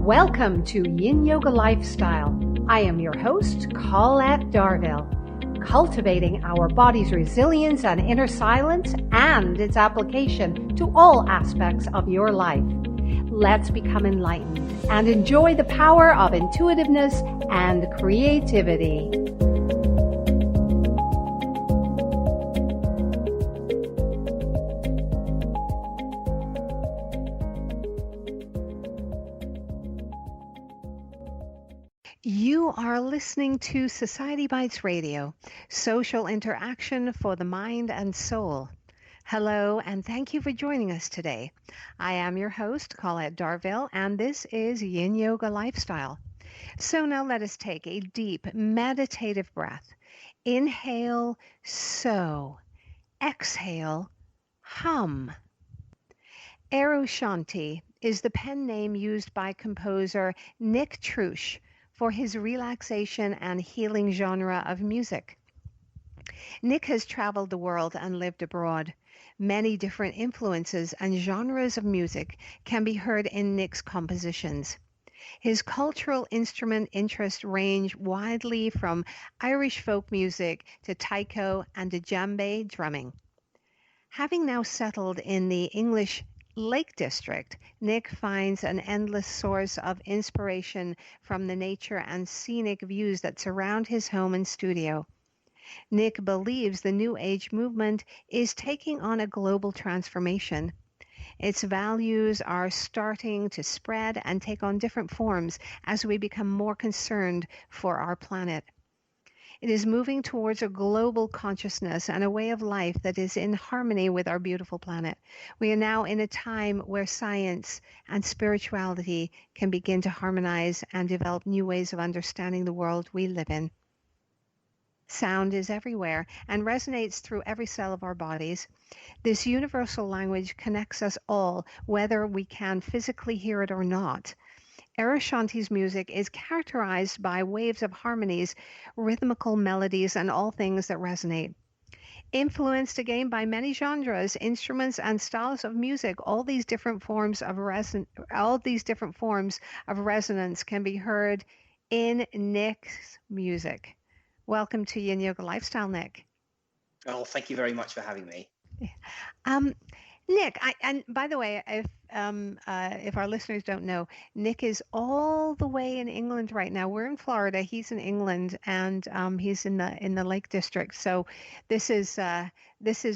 Welcome to Yin Yoga Lifestyle. I am your host, Colette Darville. Cultivating our body's resilience and inner silence and its application to all aspects of your life. Let's become enlightened and enjoy the power of intuitiveness and creativity. You are listening to Society Bites Radio, social interaction for the mind and soul. Hello, and thank you for joining us today. I am your host, Colette Darville, and this is Yin Yoga Lifestyle. So now let us take a deep meditative breath. Inhale, so. Exhale, hum. Aroshanti is the pen name used by composer Truch for his relaxation and healing genre of music. Nick has traveled the world and lived abroad. Many different influences and genres of music can be heard in Nick's compositions. His cultural instrument interests range widely from Irish folk music to taiko and to djembe drumming. Having now settled in the English Lake District, Nick finds an endless source of inspiration from the nature and scenic views that surround his home and studio. Nick believes the New Age movement is taking on a global transformation. Its values are starting to spread and take on different forms as we become more concerned for our planet. It is moving towards a global consciousness and a way of life that is in harmony with our beautiful planet. We are now in a time where science and spirituality can begin to harmonize and develop new ways of understanding the world we live in. Sound is everywhere and resonates through every cell of our bodies. This universal language connects us all, whether we can physically hear it or not. Aroshanti's music is characterized by waves of harmonies, rhythmical melodies, and all things that resonate. Influenced again by many genres, instruments, and styles of music, all these different forms of resonance can be heard in Nick's music. Welcome to Yin Yoga Lifestyle, Nick. Oh, thank you very much for having me. Nick, and by the way, if our listeners don't know, Nick is all the way in England right now. We're in Florida. He's in England, and he's in the Lake District. So this is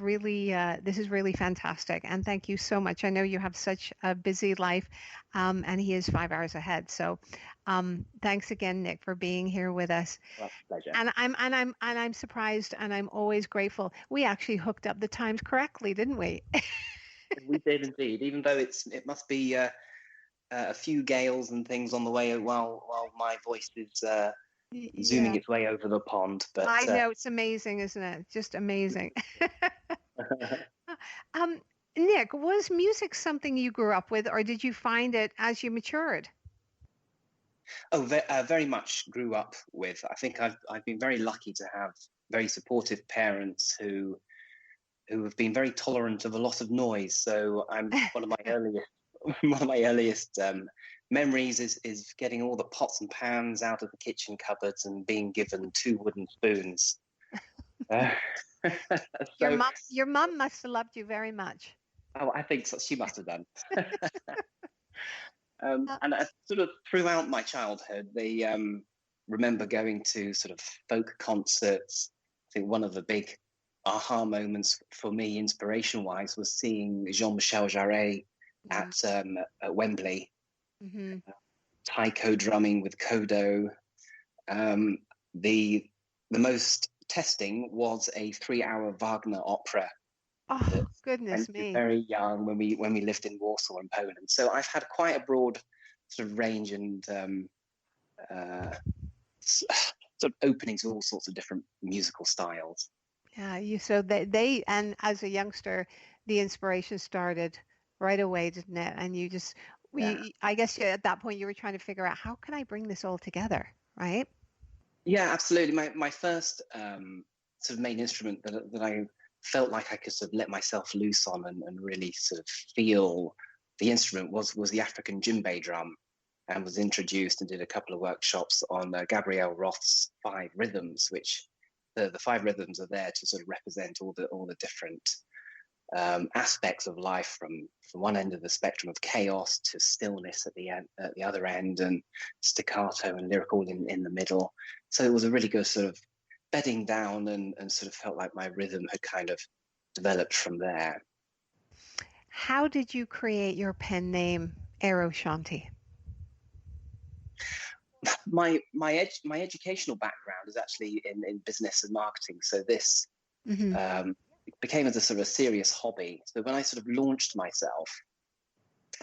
really fantastic. And thank you so much. I know you have such a busy life, and he is 5 hours ahead. So thanks again, Nick, for being here with us. Well, pleasure. And I'm surprised, and I'm always grateful. We actually hooked up the times correctly, didn't we? We did indeed, even though it must be a few gales and things on the way while my voice is zooming its way over the pond. But I know, it's amazing, isn't it? Just amazing. Nick, was music something you grew up with, or did you find it as you matured? Oh, very much grew up with. I think I've been very lucky to have very supportive parents who have been very tolerant of a lot of noise. So I'm one of my earliest memories is getting all the pots and pans out of the kitchen cupboards and being given 2 wooden spoons. Your mom must have loved you very much. Oh, I think so. She must have done. And sort of throughout my childhood, they remember going to sort of folk concerts. I think one of the big aha moments for me, inspiration-wise, was seeing Jean-Michel Jarre at Wembley. Mm-hmm. Taiko drumming with kodo. The most testing was a 3-hour Wagner opera. Oh, goodness me! Very young when we lived in Warsaw and Poland. So I've had quite a broad sort of range and sort of opening to all sorts of different musical styles. Yeah, so they and as a youngster, the inspiration started right away, didn't it? And you just, I guess at that point you were trying to figure out, how can I bring this all together, right? Yeah, absolutely. My first sort of main instrument that I felt like I could sort of let myself loose on and really sort of feel the instrument was the African djembe drum. and was introduced and did a couple of workshops on Gabrielle Roth's 5 rhythms, which the 5 rhythms are there to sort of represent all the different aspects of life, from one end of the spectrum of chaos to stillness at the other end, and staccato and lyrical in the middle. So it was a really good sort of bedding down, and sort of felt like my rhythm had kind of developed from there. How did you create your pen name, Aroshanti? My educational background is actually in business and marketing, so this became as a sort of a serious hobby. So when I sort of launched myself,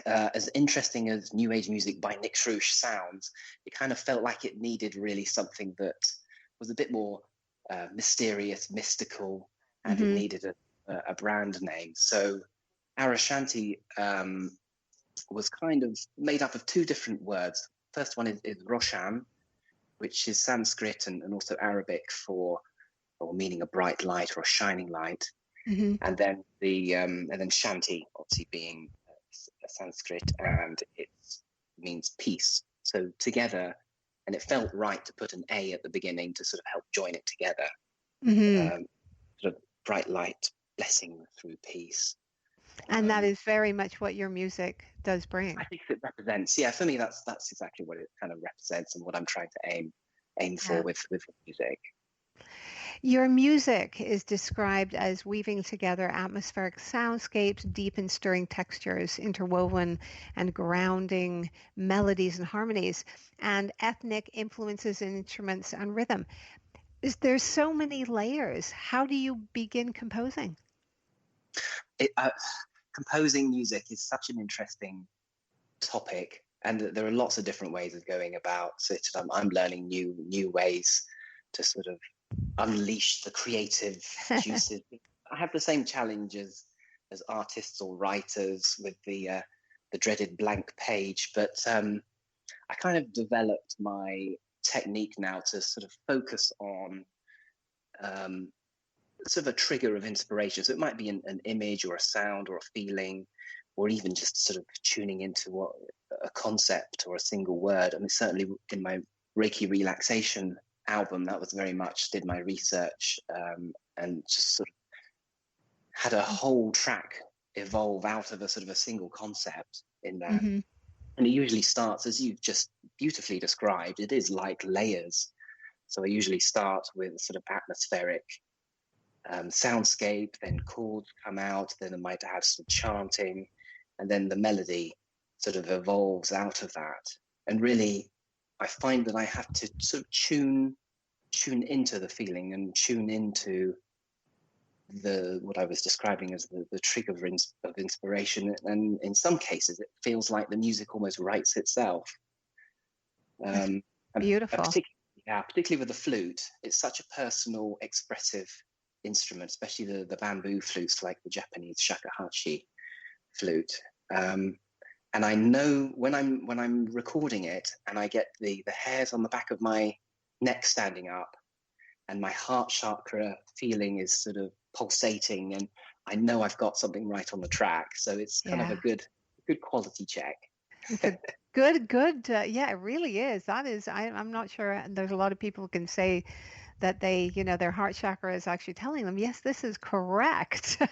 as interesting as New Age music by Nick Truch sounds, it kind of felt like it needed really something that was a bit more mysterious, mystical, and it needed a brand name. So Aroshanti was kind of made up of 2 different words. First one is Roshan, which is Sanskrit and also Arabic for, or meaning a bright light or a shining light. And then and then Shanti, obviously being Sanskrit, and it means peace. So together, and it felt right to put an A at the beginning to sort of help join it together. Sort of bright light, blessing through peace. And that is very much what your music does bring. I think it represents, for me, that's exactly what it kind of represents and what I'm trying to aim for with music. Your music is described as weaving together atmospheric soundscapes, deep and stirring textures, interwoven and grounding melodies and harmonies, and ethnic influences in instruments and rhythm. There's so many layers. How do you begin composing? Composing music is such an interesting topic, and there are lots of different ways of going about it. I'm learning new ways to sort of unleash the creative juices. I have the same challenges as artists or writers with the dreaded blank page, but I kind of developed my technique now to sort of focus on sort of a trigger of inspiration. So it might be an image or a sound or a feeling, or even just sort of tuning into a concept or a single word. I mean, certainly in my Reiki relaxation album, that was very much did my research and just sort of had a whole track evolve out of a sort of a single concept in that. And it usually starts, as you've just beautifully described, it is like layers. So I usually start with sort of atmospheric soundscape, then chords come out, then I might have some chanting, and then the melody sort of evolves out of that. And really, I find that I have to sort of tune into the feeling and tune into what I was describing as the trigger of inspiration. And in some cases, it feels like the music almost writes itself. Beautiful. Particularly with the flute, it's such a personal, expressive instrument, especially the bamboo flutes like the Japanese shakuhachi flute. And I know when I'm recording it and I get the hairs on the back of my neck standing up and my heart chakra feeling is sort of pulsating, and I know I've got something right on the track. So it's kind of a good quality check. It's a good yeah, it really is. That is, I'm not sure there's a lot of people who can say that they, their heart chakra is actually telling them, yes, this is correct.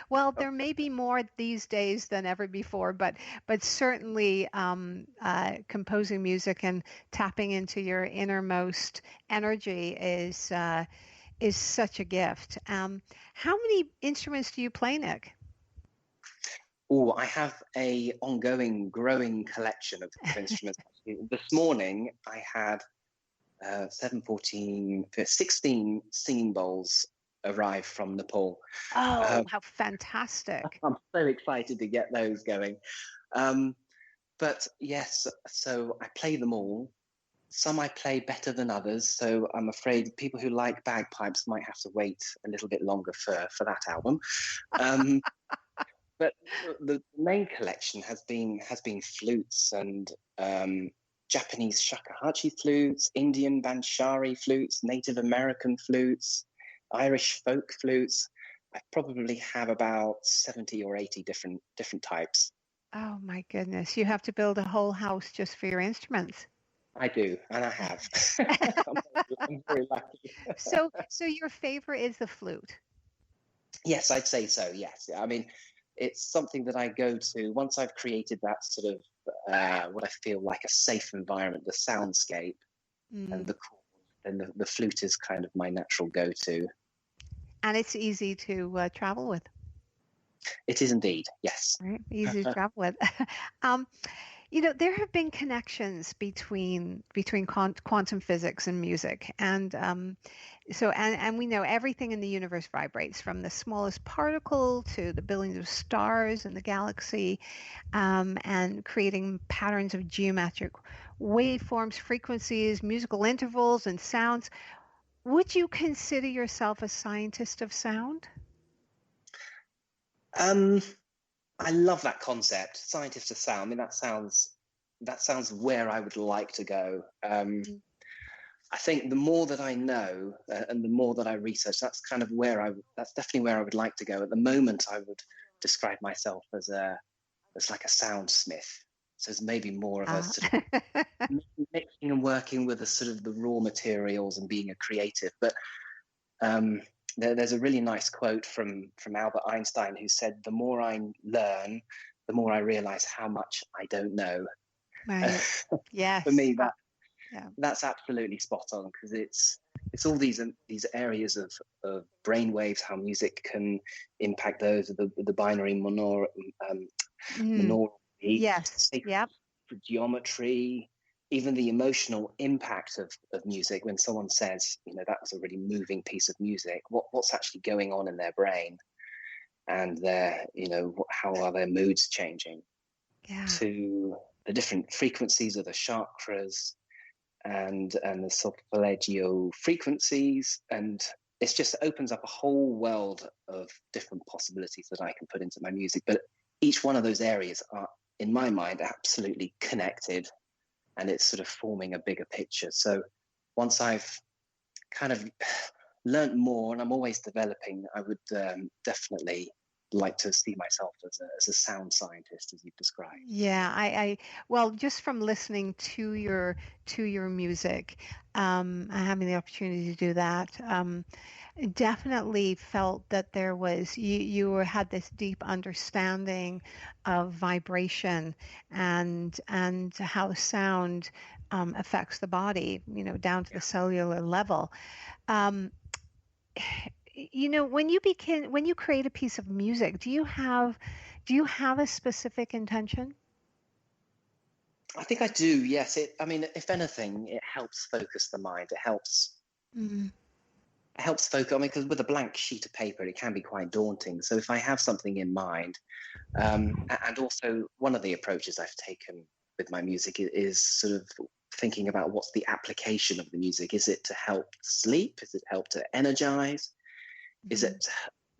Well, there may be more these days than ever before, but certainly composing music and tapping into your innermost energy is such a gift. How many instruments do you play, Nick? Oh, I have a ongoing, growing collection of instruments. This morning, I had 16 singing bowls arrive from Nepal. Oh, how fantastic. I'm so excited to get those going. But yes, so I play them all. Some I play better than others, so I'm afraid people who like bagpipes might have to wait a little bit longer for that album. But the main collection has been flutes and Japanese shakuhachi flutes, Indian banshari flutes, Native American flutes, Irish folk flutes. I probably have about 70 or 80 different types. Oh my goodness. You have to build a whole house just for your instruments. I do, and I have. I'm very lucky. So your favorite is the flute. Yes, I'd say so. Yes, I mean, it's something that I go to once I've created that sort of what I feel like a safe environment, the soundscape and Mm. the chord. Then the flute is kind of my natural go-to. And it's easy to travel with, It is indeed. Yes. right? Easy to travel with. um, there have been connections between quantum physics and music, and and we know everything in the universe vibrates, from the smallest particle to the billions of stars in the galaxy, and creating patterns of geometric waveforms, frequencies, musical intervals, and sounds. Would you consider yourself a scientist of sound? Um, I love that concept, scientist of sound. I mean, that sounds where I would like to go. Mm. I think the more that I know and the more that I research, that's definitely where I would like to go. At the moment, I would describe myself as like a soundsmith. So it's maybe more of a Ah. sort of mixing and working with the sort of the raw materials and being a creative. But um, there's a really nice quote from Albert Einstein who said, "The more I learn, the more I realize how much I don't know." Right. For Yes. me, Yeah. that's absolutely spot on because it's all these areas of brain waves, how music can impact those, the binary um, Mm. monaural beat, Yes. sacred Yep. geometry, even the emotional impact of music. When someone says, that was a really moving piece of music, what's actually going on in their brain, and how are their moods changing, Yeah. to the different frequencies of the chakras and the solfeggio frequencies, and it just opens up a whole world of different possibilities that I can put into my music. But each one of those areas are, in my mind, absolutely connected, and it's sort of forming a bigger picture. So once I've kind of learned more, and I'm always developing, I would definitely like to see myself as a sound scientist, as you've described. Yeah, well, just from listening to your music, having the opportunity to do that, definitely felt that there was had this deep understanding of vibration and how sound affects the body, down to the cellular level. Um, when you create a piece of music, do you have a specific intention? I think I do. Yes. I mean, if anything, it helps focus the mind. Mm. It helps focus. I mean, because with a blank sheet of paper, it can be quite daunting. So if I have something in mind, and also one of the approaches I've taken with my music is sort of thinking about what's the application of the music. Is it to help sleep? Is it help to energize? Is Mhm. it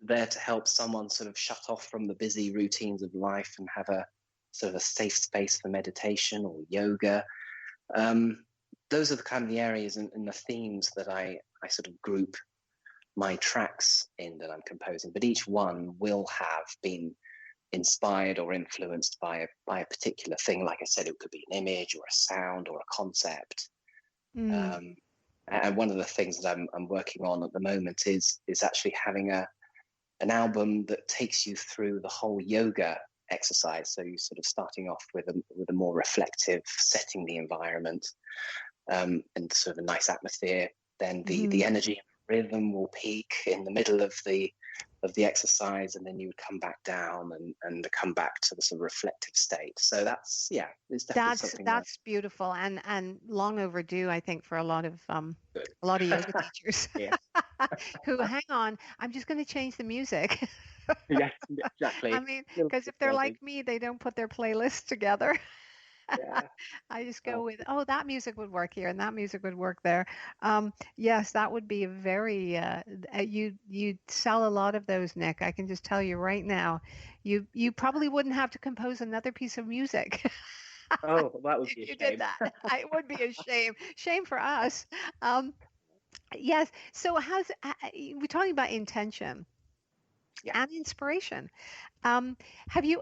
there to help someone sort of shut off from the busy routines of life and have a sort of a safe space for meditation or yoga? Um, those are the kind of the areas and the themes that I sort of group my tracks in that I'm composing. But each one will have been inspired or influenced by a particular thing. Like I said, it could be an image or a sound or a concept. Mm. Um, and one of the things that I'm working on at the moment is actually having an album that takes you through the whole yoga exercise. So you're sort of starting off with a more reflective, setting the environment, and sort of a nice atmosphere. Then the Mhm. energy and rhythm will peak in the middle of the exercise, and then you would come back down and come back to the sort of reflective state. So that's, yeah, it's definitely That's something that that's beautiful and long overdue, I think, for good. a lot of yoga teachers Yes. who, hang on, I'm just going to change the music. Yes, I exactly. mean, Little because if they're like building. me, they don't put their playlists together. Yeah. I just Uh, go with, oh, that music would work here and that music would work there. Yes, that would be a very, you sell a lot of those, Nick. I can just tell you right now, you probably wouldn't have to compose another piece of music oh, that would if be a you did shame. that. It would be a shame. Shame for us. Um, yes. So we're talking about intention Yeah. and inspiration. Um, have you